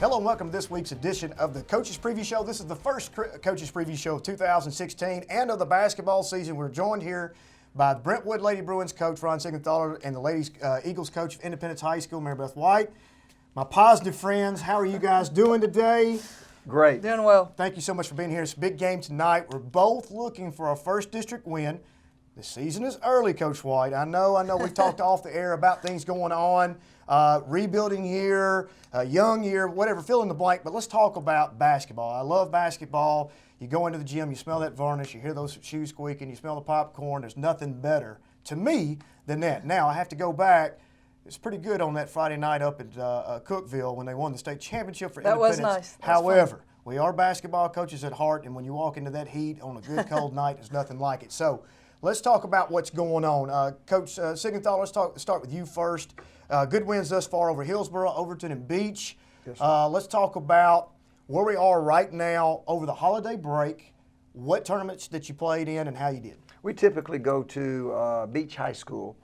Hello and welcome to this week's edition of the Coaches Preview Show. This is the first Coaches Preview Show of 2016 and of the basketball season. We're joined here by the Brentwood Lady Bruins coach, Ron Seigenthaler, and the Ladies Eagles coach of Independence High School, Mary Beth White. My positive friends, how are you guys doing today? Great. Doing well. Thank you so much for being here. It's a big game tonight. We're both looking for our first district win. The season is early, Coach White. I know. We've talked off the air about things going on, rebuilding year, young year, whatever, fill in the blank. But let's talk about basketball. I love basketball. You go into the gym, you smell that varnish, you hear those shoes squeaking, you smell the popcorn. There's nothing better to me than that. Now, I have to go back. It's pretty good on that Friday night up at Cookeville when they won the state championship for Independence. That was nice. However, we are basketball coaches at heart, and when you walk into that heat on a good cold night, there's nothing like it. So let's talk about what's going on. Coach Seigenthaler, let's start with you first. Good wins thus far over Hillsborough, Overton, and Beach. Yes, let's talk about where we are right now over the holiday break, what tournaments that you played in, and how you did. We typically go to Beach High School,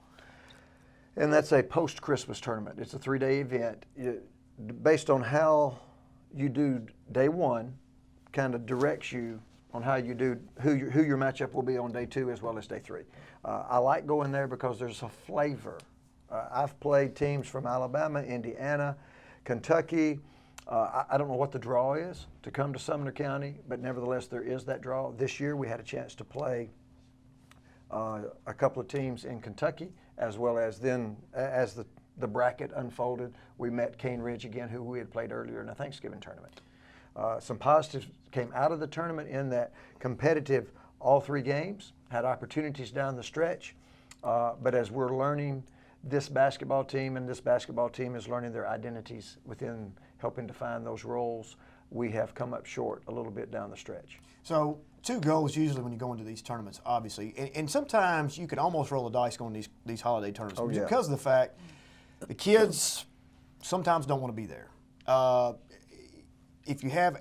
and that's a post-Christmas tournament. It's a 3-day event. Based on how you do day one, kind of directs you on how you do, who your matchup will be on day 2 as well as day 3. I like going there because there's a flavor. I've played teams from Alabama, Indiana, Kentucky. I don't know what the draw is to come to Sumner County, but nevertheless there is that draw. This year we had a chance to play a couple of teams in Kentucky, as well as then as the bracket unfolded, we met Cane Ridge again, who we had played earlier in a Thanksgiving tournament. Some positives came out of the tournament in that competitive all 3 games, had opportunities down the stretch, but as we're learning this basketball team, and this basketball team is learning their identities within helping define those roles, we have come up short a little bit down the stretch. So 2 goals usually when you go into these tournaments, obviously, and sometimes you can almost roll the dice going to these holiday tournaments because of the fact the kids sometimes don't want to be there. If you have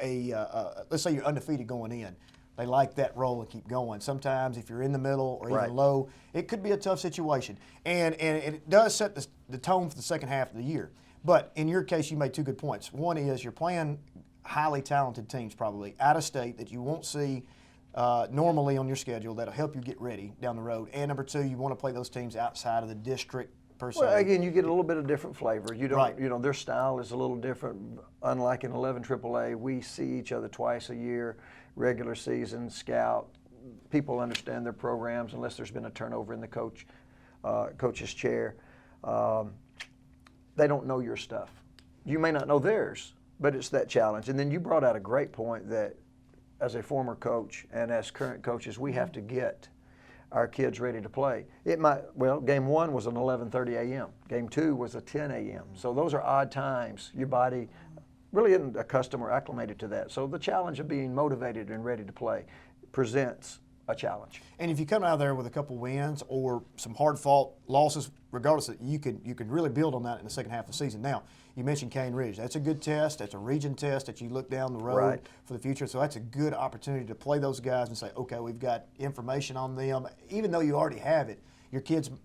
let's say you're undefeated going in, they like that roll and keep going. Sometimes if you're in the middle or even low, it could be a tough situation. And it does set the tone for the second half of the year. But in your case, you made 2 good points. One is you're playing highly talented teams probably out of state that you won't see normally on your schedule that'll help you get ready down the road. And number 2, you want to play those teams outside of the district per se. Well, again, you get a little bit of different flavor. You don't, you know, their style is a little different. Unlike in 11 AAA, we see each other twice a year, regular season, scout. People understand their programs unless there's been a turnover in the coach's chair. They don't know your stuff. You may not know theirs, but it's that challenge. And then you brought out a great point that as a former coach and as current coaches, we have to get our kids ready to play. It might, well, game 1 was an 11:30 a.m. Game 2 was a 10 a.m. So those are odd times. Your body really isn't accustomed or acclimated to that. So the challenge of being motivated and ready to play presents a challenge. And if you come out of there with a couple wins or some hard-fought losses, regardless, you can really build on that in the second half of the season. Now, you mentioned Cane Ridge. That's a good test. That's a region test that you look down the road for the future. So that's a good opportunity to play those guys and say, okay, we've got information on them. Even though you already have it,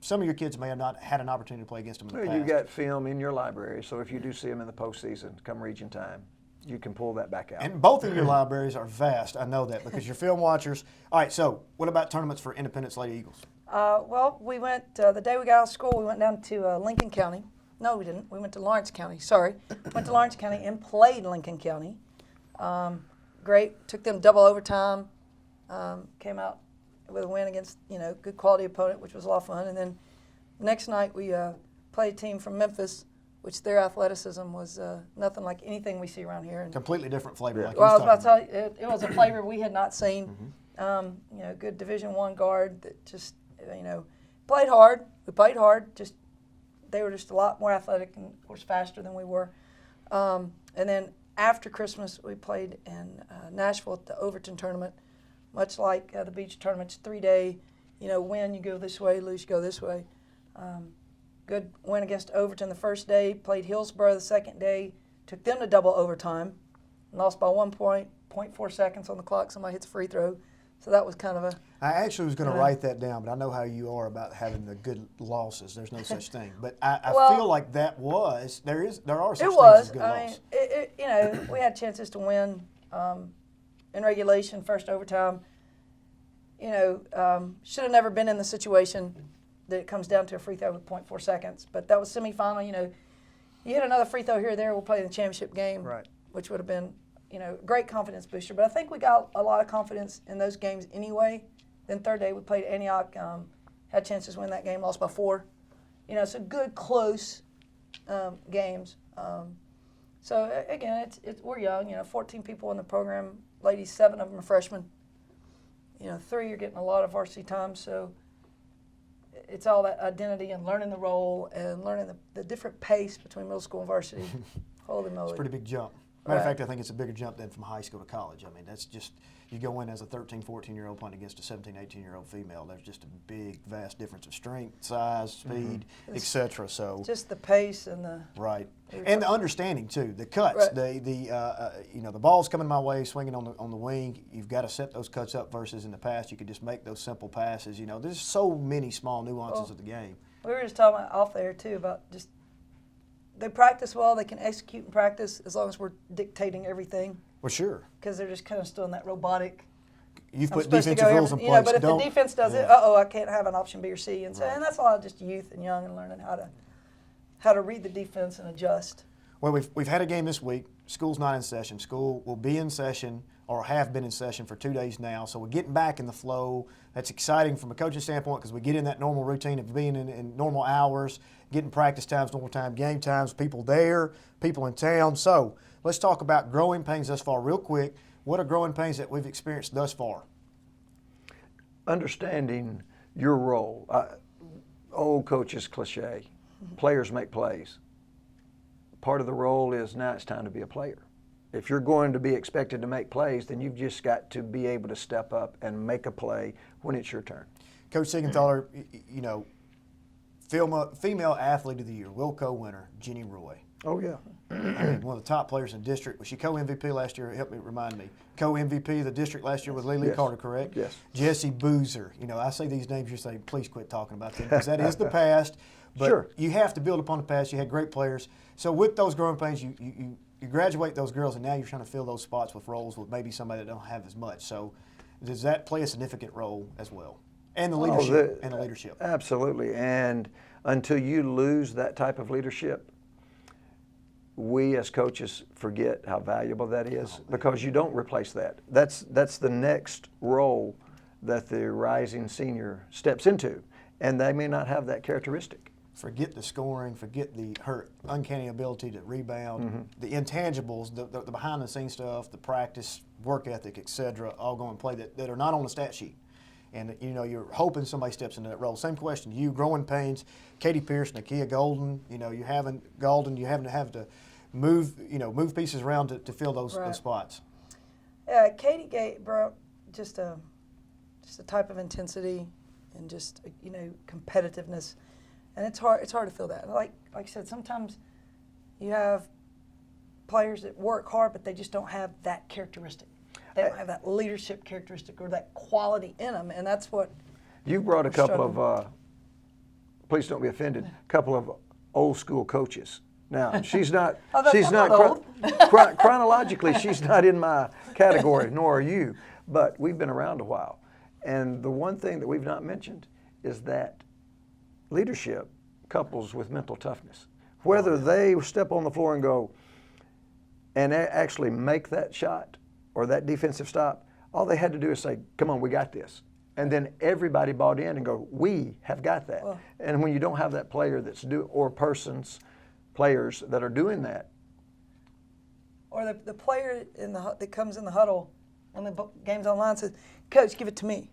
some of your kids may have not had an opportunity to play against them in the past. You've got film in your library, so if you do see them in the postseason, come region time, you can pull that back out. And both of your libraries are vast. I know that because you're film watchers. All right, so what about tournaments for Independence Lady Eagles? Well, we went, the day we got out of school, we went down to Lincoln County. No, we didn't. We went to Lawrence County. Sorry. Went to Lawrence County and played Lincoln County. Great. Took them double overtime. Came out with a win against, good quality opponent, which was a lot of fun. And then next night we played a team from Memphis, which their athleticism was nothing like anything we see around here. And completely different flavor. Like well, I was about to tell you, it was a flavor we had not seen. Good Division I guard that just, played hard. We played hard. They were just a lot more athletic and, of course, faster than we were. And then after Christmas, we played in Nashville at the Overton tournament, much like the beach tournaments, 3-day, win, you go this way, lose, you go this way. Good win against Overton the first day, played Hillsborough the second day, took them to double overtime, lost by 1 point, 0.4 seconds on the clock, somebody hits a free throw, So that was kind of a. I actually was going to write that down, but I know how you are about having the good losses. There's no such thing. But I feel like there are such things as good losses. You know, we had chances to win in regulation, first overtime. You know, should have never been in the situation that it comes down to a free throw with 0.4 seconds. But that was semifinal. You know, you hit another free throw here or there, we'll play in the championship game, Right. which would have been, you know, a great confidence booster. But I think we got a lot of confidence in those games anyway. Then third day we played Antioch, had chances to win that game, lost by 4. You know, so good, close games. So again, we're young. You know, 14 people in the program. Ladies, 7 of them are freshmen. You know, 3 are getting a lot of varsity time. So it's all that identity and learning the role and learning the different pace between middle school and varsity. Holy moly! It's a pretty big jump. Matter of fact, I think it's a bigger jump than from high school to college. I mean, that's just, you go in as a 13, 14-year-old playing against a 17, 18-year-old female. There's just a big, vast difference of strength, size, speed, etc. So just the pace and the right, and the understanding too. The cuts, Right. you know, the ball's coming my way, swinging on the wing. You've got to set those cuts up versus in the past you could just make those simple passes. You know, there's so many small nuances of the game. We were just talking about off there too about just they practice well. They can execute and practice as long as we're dictating everything. Well, sure. Because they're just kind of still in that robotic. You've I'm put supposed to defensive go rules in here, place. you know, but if the defense does it, I can't have an option B or C, and so and that's a lot of just youth and young and learning how to read the defense and adjust. Well, we've had a game this week. School's not in session. School will be in session or have been in session for 2 days now. So we're getting back in the flow. That's exciting from a coaching standpoint because we get in that normal routine of being in normal hours, getting practice times, normal time, game times, people there, people in town. So let's talk about growing pains thus far real quick. What are growing pains that we've experienced thus far? Understanding your role. Old coach's cliche, players make plays. Part of the role is now it's time to be a player. If you're going to be expected to make plays, then you've just got to be able to step up and make a play when it's your turn. Coach Seigenthaler, you know, female athlete of the year, Wilco winner, Jenny Roy. Oh, yeah. I mean, one of the top players in the district. Was she co-MVP last year? Help me remind me. Co-MVP of the district last year with Lily Yes. Carter, correct? Yes. Jesse Boozer. You know, I say these names, you say, please quit talking about them because that is the past. But Sure. you have to build upon the past. You had great players. So with those growing pains, you graduate those girls, and now you're trying to fill those spots with roles with maybe somebody that don't have as much. So does that play a significant role as well? And the leadership. Absolutely. And until you lose that type of leadership, we as coaches forget how valuable that is because you don't replace that. That's the next role that the rising senior steps into, and they may not have that characteristic. Forget the scoring, forget her uncanny ability to rebound, the intangibles, the behind-the-scenes stuff, the practice, work ethic, etc., all go in play that are not on the stat sheet. And, you know, you're hoping somebody steps into that role. Same question to you, growing pains, Katie Pierce, Nakia Golden, you know, you having to have to move pieces around to fill those spots. Yeah, Katie brought just a type of intensity and just, you know, competitiveness. And it's hard to feel that. Like I said, sometimes you have players that work hard, but they just don't have that characteristic. They don't have that leadership characteristic or that quality in them, and that's what. You brought a couple of, please don't be offended, a couple of old school coaches. Now she's not. Chronologically, she's not in my category, nor are you. But we've been around a while, and the one thing that we've not mentioned is that leadership couples with mental toughness. Whether they step on the floor and go and actually make that shot or that defensive stop, all they had to do is say, come on, we got this. And then everybody bought in and go, we have got that. Well, and when you don't have that player players that are doing that. Or the player that comes in the huddle when the game's online says, Coach, give it to me.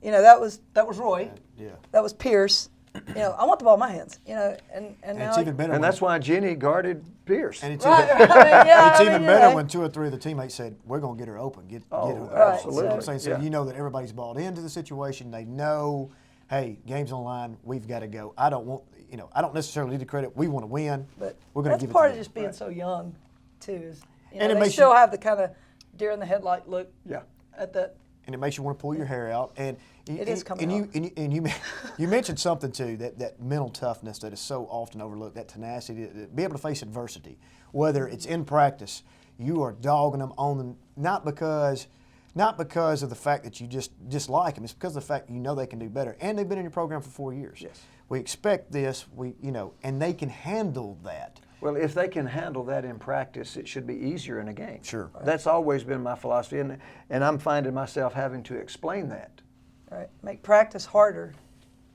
You know, that was Roy. Yeah. That was Pierce. You know, I want the ball in my hands. You know, and now it's even better. And that's why Jenny guarded Pierce. And it's it's even better when 2 or 3 of the teammates said, "We're going to get her open, get her." Absolutely. So you know that everybody's bought into the situation. They know, hey, game's on the line. We've got to go. I don't necessarily need the credit. We want to win. But we're going to give it to them. That's part of just being so young, too. Is, you know, and they still have the kind of deer in the headlight look. Yeah. At that. and it makes you want to pull your hair out. And It is coming up. You mentioned something too, that mental toughness that is so often overlooked, that tenacity, to be able to face adversity, whether it's in practice, you are dogging them on them, not because of the fact that you just dislike them, it's because of the fact you know they can do better, and they've been in your program for 4 years. Yes. We expect this, and they can handle that. Well, if they can handle that in practice, it should be easier in a game. Sure. That's always been my philosophy, and I'm finding myself having to explain that. Right. Make practice harder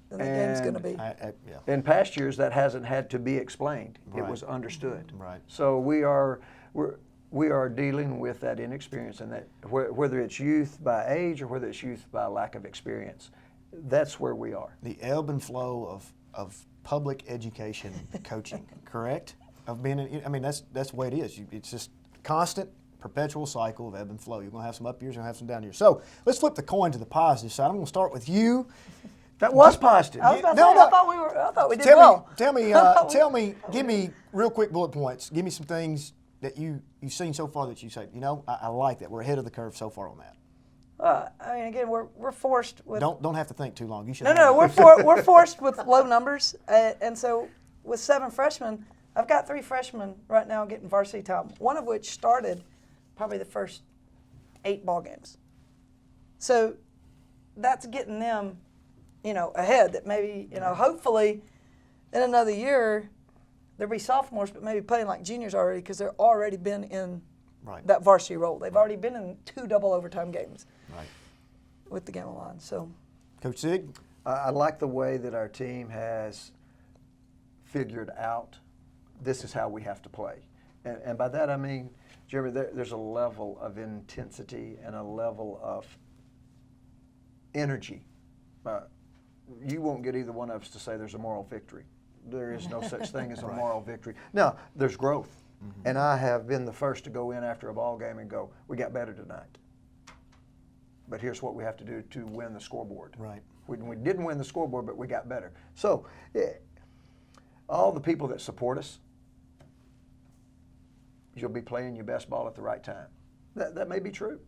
than the game's going to be. Yeah. In past years, that hasn't had to be explained. It Right. was understood. Right. So we are dealing with that inexperience, and that whether it's youth by age or whether it's youth by lack of experience, that's where we are. The ebb and flow of public education coaching, correct? Of being, that's the way it is. It's just constant, perpetual cycle of ebb and flow. You're going to have some up years, you're going to have some down years. So let's flip the coin to the positive side. I'm going to start with you. That was positive. I was about to No, say, no. I thought we did well. Tell me, give me real quick bullet points. Give me some things that you've seen so far that you say, I like that. We're ahead of the curve so far on that. Again, we're forced with. Don't have to think too long. You should. No, we're forced with low numbers, and so with 7 freshmen, I've got 3 freshmen right now getting varsity time. One of which started probably the first 8 ball games. So that's getting them, ahead. That maybe hopefully in another year they'll be sophomores, but maybe playing like juniors already because they're already been in Right. that varsity role. They've already been in 2 double overtime games. Right. With the Gamma line. So, Coach Sig? I like the way that our team has figured out this is how we have to play. And by that I mean, Jeremy, there's a level of intensity and a level of energy. You won't get either one of us to say there's a moral victory. There is no such thing as a moral victory. Now, there's growth. Mm-hmm. And I have been the first to go in after a ball game and go, we got better tonight. But here's what we have to do to win the scoreboard. Right. We didn't win the scoreboard, but we got better. So all the people that support us, you'll be playing your best ball at the right time. That may be true.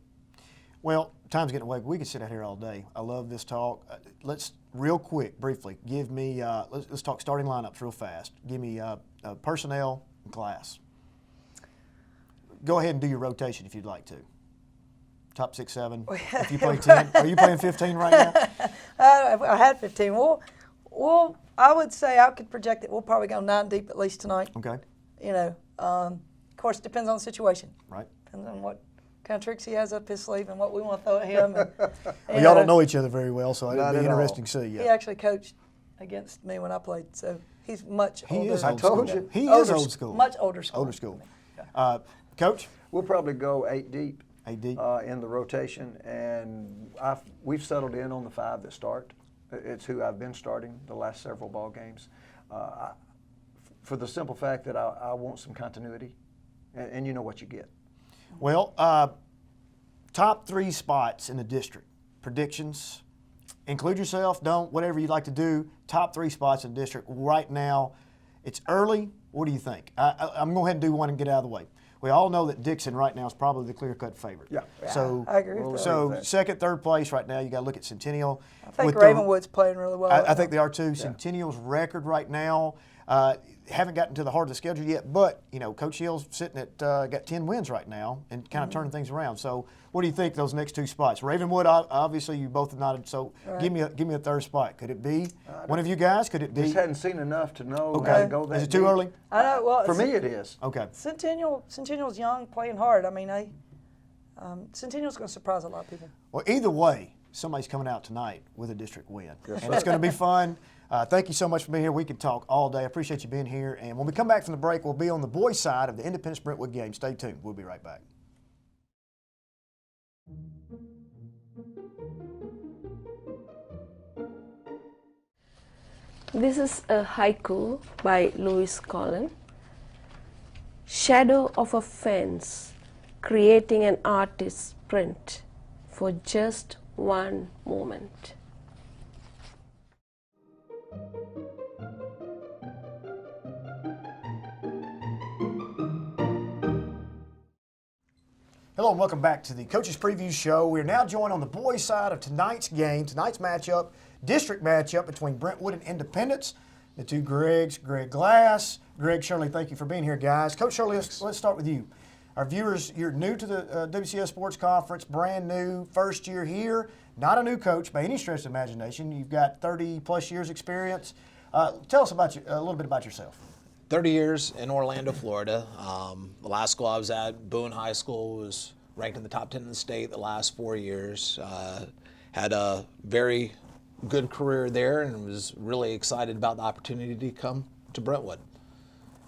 Well, time's getting away. We could sit out here all day. I love this talk. Let's real quick, briefly, give me. Let's talk starting lineups real fast. Give me personnel and class. Go ahead and do your rotation if you'd like to. Top 6, 7. If you play 10, are you playing 15 right now? I had 15. Well, I would say I could project that we'll probably go 9 deep at least tonight. Okay. Of course, it depends on the situation. Right. Depends on what kind of tricks he has up his sleeve and what we want to throw at him. Well, y'all don't know each other very well, so it'll be interesting to see. He actually coached against me when I played, so he's much older. He is I old told school. you. He is old school. Much older school. Older school. Coach? We'll probably go 8 deep. 8 deep. In the rotation, and we've settled in on the 5 that start. It's who I've been starting the last several ball games, for the simple fact that I want some continuity, and you know what you get. Well, top 3 spots in the district. Predictions. Include yourself. Don't. Whatever you'd like to do. Top 3 spots in the district right now. It's early. What do you think? I'm going to go ahead and do one and get out of the way. We all know that Dixon right now is probably the clear-cut favorite. Yeah. So I agree with that. So second, third place right now, you got to look at Centennial. I think Ravenwood's playing really well. I think they are too. Yeah. Centennial's record right now, haven't gotten to the heart of the schedule yet, but Coach Hill's sitting at got 10 wins right now and kind of turning things around. So what do you think those next 2 spots? Ravenwood, obviously you both have nodded. So give me a third spot. Could it be one of you guys? Could it be? Just hadn't seen enough to know Okay. how to go that Is it too deep. early? I know. Well, For me, it is. Okay. Centennial's young, playing hard. I mean, Centennial's going to surprise a lot of people. Well, either way, somebody's coming out tonight with a district win, and it's going to be fun. Thank you so much for being here. We could talk all day. I appreciate you being here. And when we come back from the break, we'll be on the boys' side of the Independence Brentwood game. Stay tuned. We'll be right back. This is a haiku by Lewis Collin. Shadow of a fence, creating an artist's print for just one moment. Hello and welcome back to the Coaches Preview Show. We're now joined on the boys' side of tonight's game, tonight's matchup, district matchup between Brentwood and Independence. The two Gregs, Greg Glass, Greg Shirley, thank you for being here, guys. Coach Shirley, let's start with you. Our viewers, you're new to the WCS Sports Conference, brand new, first year here, not a new coach by any stretch of the imagination. You've got 30-plus years experience. Tell us about a little bit about yourself. 30 years in Orlando, Florida. The last school I was at, Boone High School, was ranked in the top 10 in the state the last 4 years. Had a very good career there and was really excited about the opportunity to come to Brentwood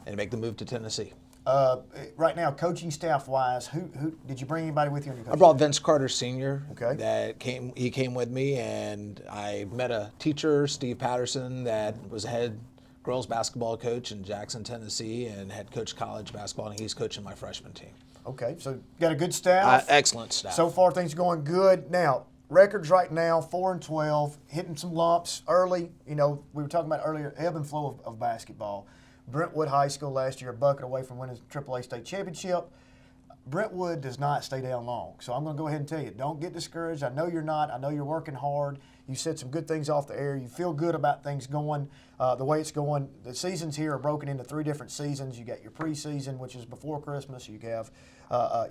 and make the move to Tennessee. Right now, coaching staff-wise, who did you bring anybody with you on your coaching? I brought Vince Carter Sr. Okay. He came with me, and I met a teacher, Steve Patterson, that was head girls basketball coach in Jackson, Tennessee, and had coached college basketball, and he's coaching my freshman team. Okay, so got a good staff. Excellent staff. So far, things are going good. Now, records right now, 4-12, hitting some lumps early. You know, we were talking about earlier, ebb and flow of basketball. Brentwood High School last year, a bucket away from winning the AAA state championship. Brentwood does not stay down long. So I'm going to go ahead and tell you, don't get discouraged. I know you're not. I know you're working hard. You said some good things off the air. You feel good about things going the way it's going. The seasons here are broken into 3 different seasons. You got your preseason, which is before Christmas. You have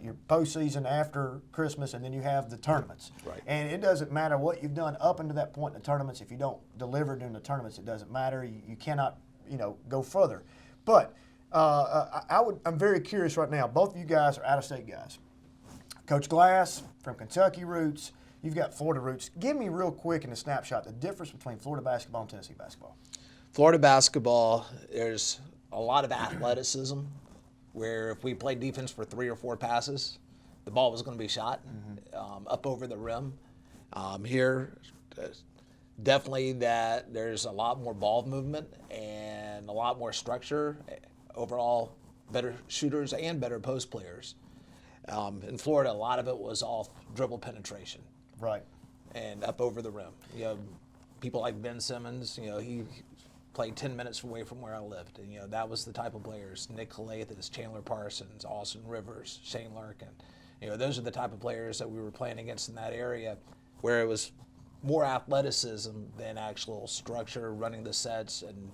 your postseason after Christmas, and then you have the tournaments. Right. And it doesn't matter what you've done up until that point in the tournaments. If you don't deliver during the tournaments, it doesn't matter. You cannot, go further. But I'm very curious right now. Both of you guys are out-of-state guys. Coach Glass from Kentucky roots. You've got Florida roots. Give me real quick in a snapshot the difference between Florida basketball and Tennessee basketball. Florida basketball, there's a lot of athleticism where if we played defense for 3 or 4 passes, the ball was going to be shot up over the rim. Here, definitely that there's a lot more ball movement and a lot more structure. Overall, better shooters and better post players. In Florida, a lot of it was off dribble penetration. Right. And up over the rim. You know, people like Ben Simmons, he played 10 minutes away from where I lived. And, that was the type of players. Nick Calathis, Chandler Parsons, Austin Rivers, Shane Larkin. Those are the type of players that we were playing against in that area where it was more athleticism than actual structure, running the sets and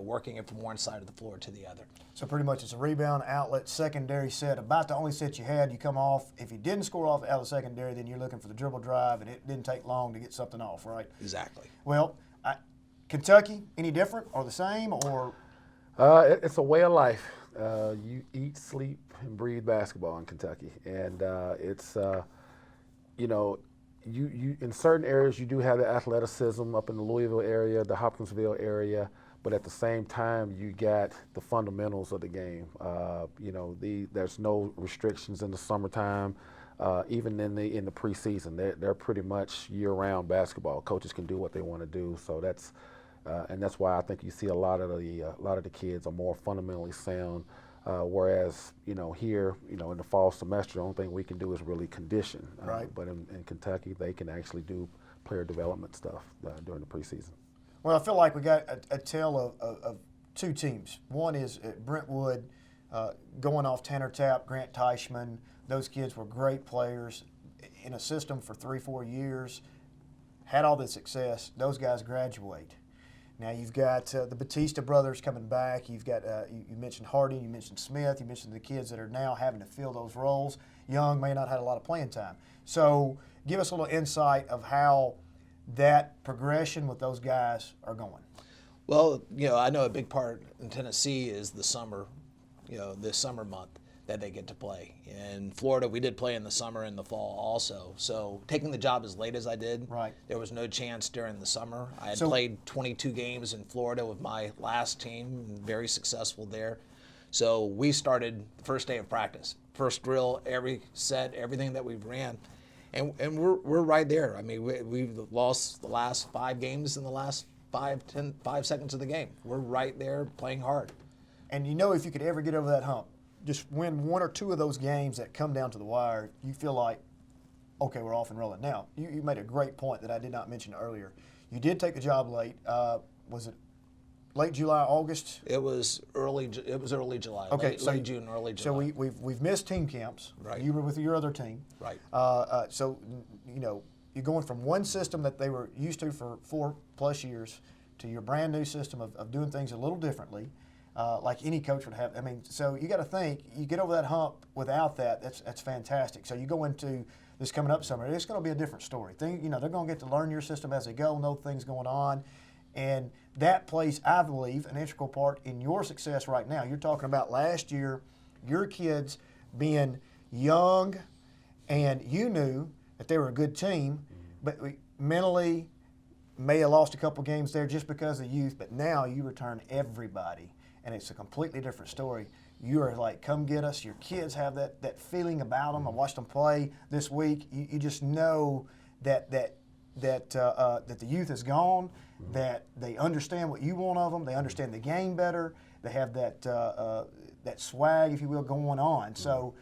working it from one side of the floor to the other. So pretty much it's a rebound, outlet, secondary set, about the only set you had. You come off. If you didn't score off out of the secondary, then you're looking for the dribble drive, and it didn't take long to get something off, right? Exactly. Well, Kentucky, any different or the same, or? It's a way of life. You eat, sleep, and breathe basketball in Kentucky, and it's you in certain areas you do have the athleticism up in the Louisville area, the Hopkinsville area, but at the same time you got the fundamentals of the game. There's no restrictions in the summertime, even in the preseason. They're pretty much year-round basketball. Coaches can do what they want to do, so that's why I think you see a lot of the kids are more fundamentally sound. Whereas, here, in the fall semester, the only thing we can do is really condition. Right. But in Kentucky, they can actually do player development stuff during the preseason. Well, I feel like we got a tale of 2 teams. One is Brentwood going off Tanner Tapp, Grant Teichman. Those kids were great players in a system for 3-4 years, had all the success. Those guys graduate. Now you've got the Batista brothers coming back. You've got you mentioned Harding, you mentioned Smith, you mentioned the kids that are now having to fill those roles. Young may not have had a lot of playing time. So give us a little insight of how that progression with those guys are going. Well, I know a big part in Tennessee is the summer, this summer month that they get to play. In Florida, we did play in the summer and the fall also. So taking the job as late as I did, right, there was no chance during the summer. I had played 22 games in Florida with my last team, very successful there. So we started the first day of practice, first drill, every set, everything that we ran. And we're right there. I mean, we've lost the last 5 games in the last 5 seconds of the game. We're right there playing hard. And if you could ever get over that hump, just win 1 or 2 of those games that come down to the wire, you feel like, okay, we're off and rolling. Now, you made a great point that I did not mention earlier. You did take the job late. Was it late July, August? It was early July. Okay, late, so late June, early So July. we've missed team camps. Right. You were with your other team. Right. So you know, you're going from one system that they were used to for 4+ years to your brand new system of doing things a little differently, like any coach would have. I mean, so you got to think you get over that hump without that. That's fantastic. So you go into this coming up summer, it's going to be a different story. You know, they're going to get to learn your system as they go, know things going on. And that plays, I believe, an integral part in your success right now. You're talking about last year, your kids being young, and you knew that they were a good team, but mentally may have lost a couple games there just because of youth, but now you return everybody, and it's a completely different story. You are like, come get us. Your kids have that feeling about them. I watched them play this week. You just know that the youth is gone, that they understand what you want of them. They understand the game better. They have that swag, if you will, going on. So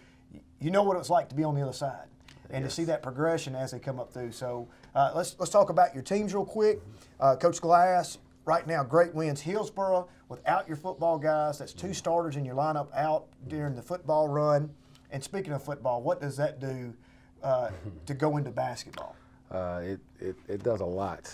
you know what it's like to be on the other side, and to see that progression as they come up through. So let's talk about your teams real quick. Coach Glass, right now, great wins. Hillsboro, without your football guys, that's 2 starters in your lineup out during the football run. And speaking of football, what does that do to go into basketball? It does a lot.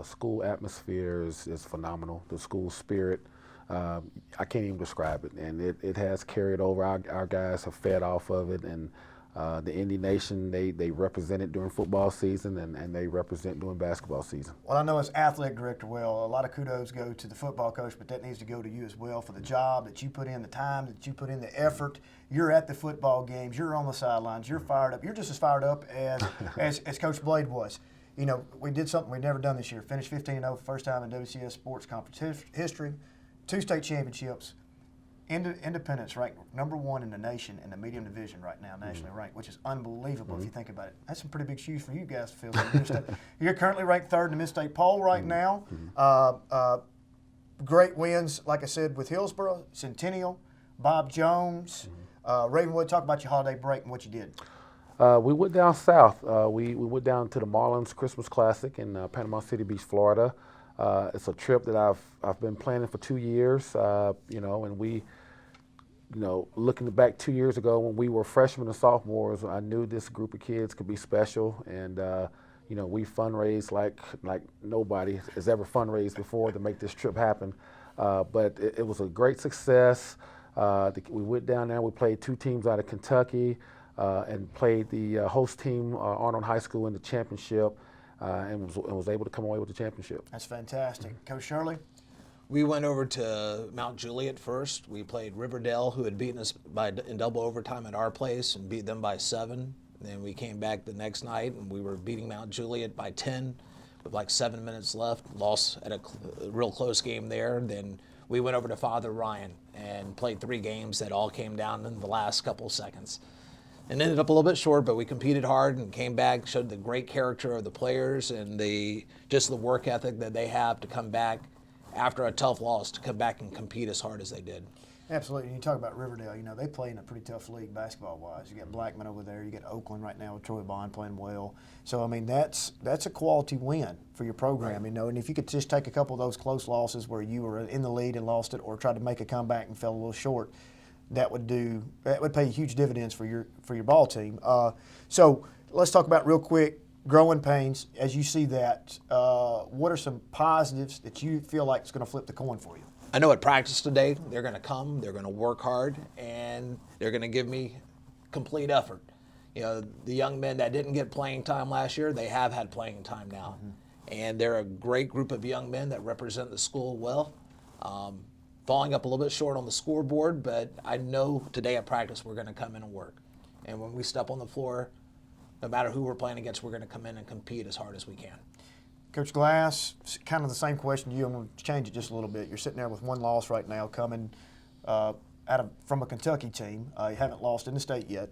School atmosphere is phenomenal. The school spirit, I can't even describe it. And it has carried over. Our guys have fed off of it. And the Indy Nation, they represent it during football season, and they represent during basketball season. Well, I know as athletic director, a lot of kudos go to the football coach, but that needs to go to you as well for the job that you put in, the time that you put in, the effort. You're at the football games. You're on the sidelines. You're fired up. You're just as fired up as Coach Blade was. You know, we did something we'd never done this year. Finished 15-0, first time in WCS sports conference history. 2 state championships. Independence ranked #1 in the nation in the medium division right now, nationally ranked, which is unbelievable if you think about it. That's some pretty big shoes for you guys to fill. You're currently ranked 3rd in the Mid-State poll right now. Great wins, like I said, with Hillsboro, Centennial, Bob Jones, Ravenwood. Talk about your holiday break and what you did. We went down south. We went down to the Marlins Christmas Classic in Panama City Beach, Florida. It's a trip that I've been planning for 2 years. You know, and we. You know, looking back 2 years ago when we were freshmen and sophomores, I knew this group of kids could be special, and you know, we fundraised like nobody has ever fundraised before to make this trip happen. But it was a great success. We went down there. We played 2 teams out of Kentucky, and played the host team, Arnold High School, in the championship, and was able to come away with the championship. That's fantastic. Coach Shirley? We went over to Mount Juliet first. We played Riverdale, who had beaten us in double overtime at our place, and beat them by 7. Then we came back the next night, and we were beating Mount Juliet by 10 with like 7 minutes left. Lost at a real close game there. Then we went over to Father Ryan and played 3 games that all came down in the last couple seconds. And ended up a little bit short, but we competed hard and came back, showed the great character of the players and just the work ethic that they have to come back after a tough loss, to come back and compete as hard as they did. Absolutely. And you talk about Riverdale, you know, they play in a pretty tough league basketball-wise. You got Blackman over there. You got Oakland right now with Troy Bond playing well. So, I mean, that's a quality win for your program, you know. And if you could just take a couple of those close losses where you were in the lead and lost it, or tried to make a comeback and fell a little short, that would pay huge dividends for your ball team. So let's talk about real quick growing pains. As you see that, what are some positives that you feel like is going to flip the coin for you? I know at practice today, they're going to come, they're going to work hard, and they're going to give me complete effort. You know, the young men that didn't get playing time last year, they have had playing time now. And they're a great group of young men that represent the school well. Falling up a little bit short on the scoreboard, but I know today at practice we're going to come in and work. And when we step on the floor, no matter who we're playing against, we're going to come in and compete as hard as we can. Coach Glass, kind of the same question to you. I'm going to change it just a little bit. You're sitting there with 1 loss right now, coming from a Kentucky team. You haven't lost in the state yet.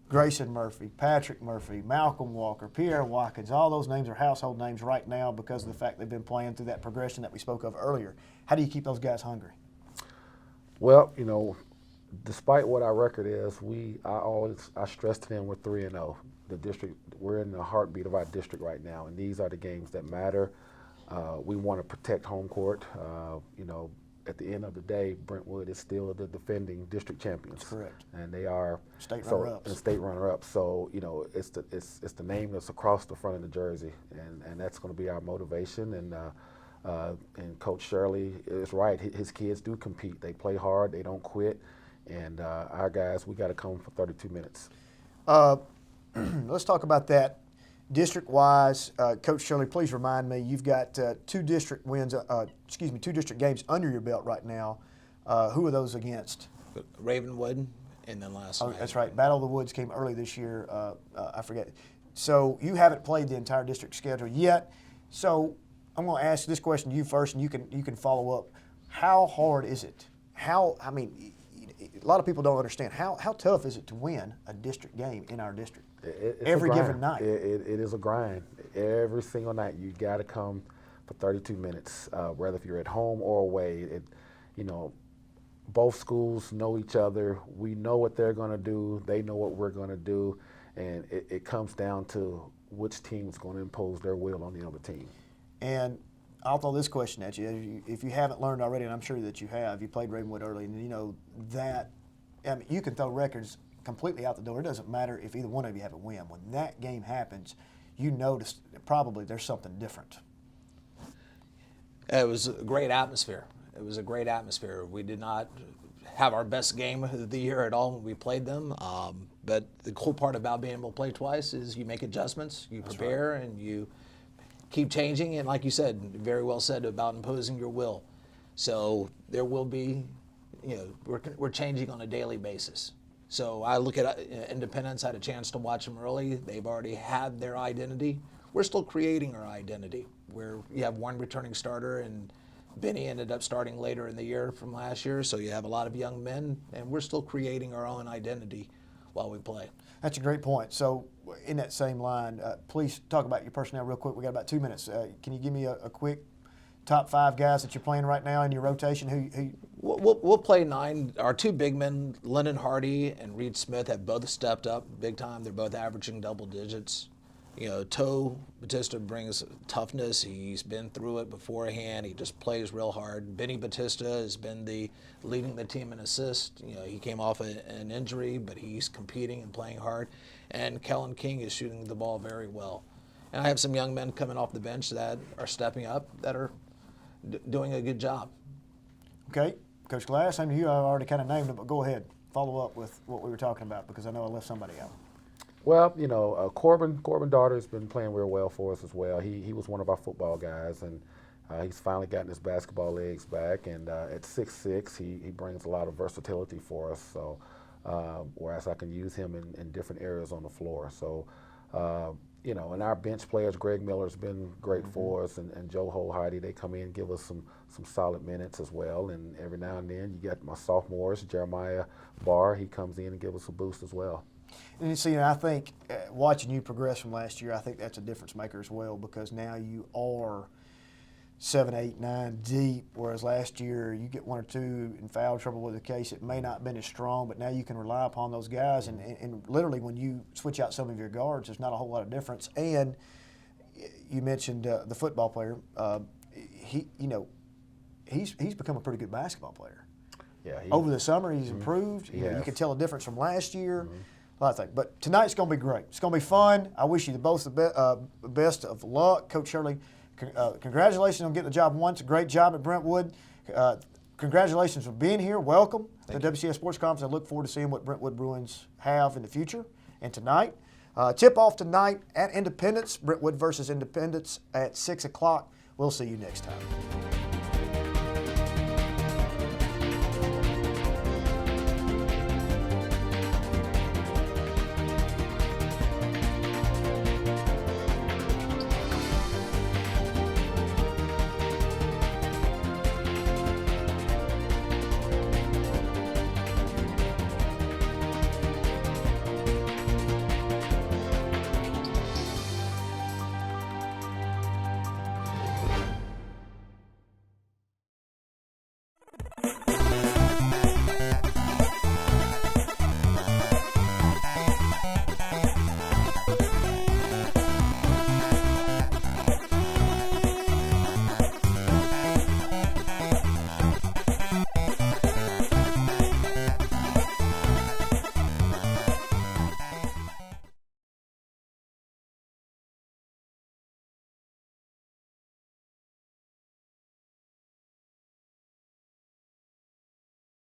Grayson Murphy, Patrick Murphy, Malcolm Walker, Pierre Watkins, all those names are household names right now because of the fact they've been playing through that progression that we spoke of earlier. How do you keep those guys hungry? Well, you know, despite what our record is, I stress to them we're 3-0. The district, we're in the heartbeat of our district right now, and these are the games that matter. We want to protect home court. You know, at the end of the day, Brentwood is still the defending district champions. That's correct. And they are State runner-ups. And state runner-ups. So you know, it's the name that's across the front of the jersey, and that's going to be our motivation. And Coach Shirley is right. His kids do compete. They play hard. They don't quit. And our guys, we got to come for 32 minutes. Let's talk about that district-wise. Coach Shirley, please remind me, you've got two district wins, two district games under your belt right now. Who are those against? Ravenwood, and then last night. That's right. Battle of the Woods came early this year. I forget. So you haven't played the entire district schedule yet. So I'm going to ask this question to you first, and you can follow up. How hard is it? A lot of people don't understand. How tough is it to win a district game in our district? It's every a grind. given night. It is a grind. Every single night, you got to come for 32 minutes, whether if you're at home or away. You know, both schools know each other. We know what they're going to do. They know what we're going to do, and it comes down to which team is going to impose their will on the other team. And I'll throw this question at you. If you haven't learned already, and I'm sure that you have, you played Ravenwood early, and you know that you can throw records completely out the door. It doesn't matter if either one of you have a win. When that game happens, you notice probably there's something different. It was a great atmosphere. We did not have our best game of the year at all when we played them. But the cool part about being able to play twice is you make adjustments, you prepare, and you keep changing. And like you said, very well said about imposing your will. So there will be, you know, we're changing on a daily basis. So I look at Independence, I had a chance to watch them early. They've already had their identity. We're still creating our identity, where you have one returning starter, and Benny ended up starting later in the year from last year. So you have a lot of young men, and we're still creating our own identity while we play. That's a great point. So in that same line, please talk about your personnel real quick. We got about 2 minutes. Can you give me a quick top 5 guys that you're playing right now in your rotation? Who? We'll play 9. Our 2 big men, Lennon Hardy and Reed Smith, have both stepped up big time. They're both averaging double digits. You know, Toe Batista brings toughness. He's been through it beforehand. He just plays real hard. Benny Batista has been leading the team in assists. You know, he came off an injury, but he's competing and playing hard. And Kellen King is shooting the ball very well. And I have some young men coming off the bench that are stepping up, that are doing a good job. Okay, Coach Glass, I mean, you already kind of named it, but go ahead. Follow up with what we were talking about, because I know I left somebody out. Well, you know, Corbin Darter has been playing real well for us as well. He was one of our football guys, and he's finally gotten his basketball legs back. And at 6'6", he brings a lot of versatility for us. So, whereas I can use him in different areas on the floor. So, you know, and our bench players, Greg Miller's been great for us, and Joe Holheide, they come in and give us some solid minutes as well. And every now and then you got my sophomores, Jeremiah Barr, he comes in and gives us a boost as well. And you see, I think watching you progress from last year, I think that's a difference maker as well, because now you are 7, 8, 9 deep, whereas last year you get 1 or 2 in foul trouble with the case. It may not have been as strong, but now you can rely upon those guys. And literally when you switch out some of your guards, there's not a whole lot of difference. And you mentioned the football player. He's become a pretty good basketball player. Yeah. Over the summer, he's improved. You can tell a difference from last year. A lot of things. But tonight's going to be great. It's going to be fun. I wish you both the best of luck. Coach Shirley, congratulations on getting the job once. A great job at Brentwood. Congratulations for being here. Welcome to the WCS Sports Conference. I look forward to seeing what Brentwood Bruins have in the future. And tonight, tip-off tonight at Independence, Brentwood versus Independence at 6 o'clock. We'll see you next time.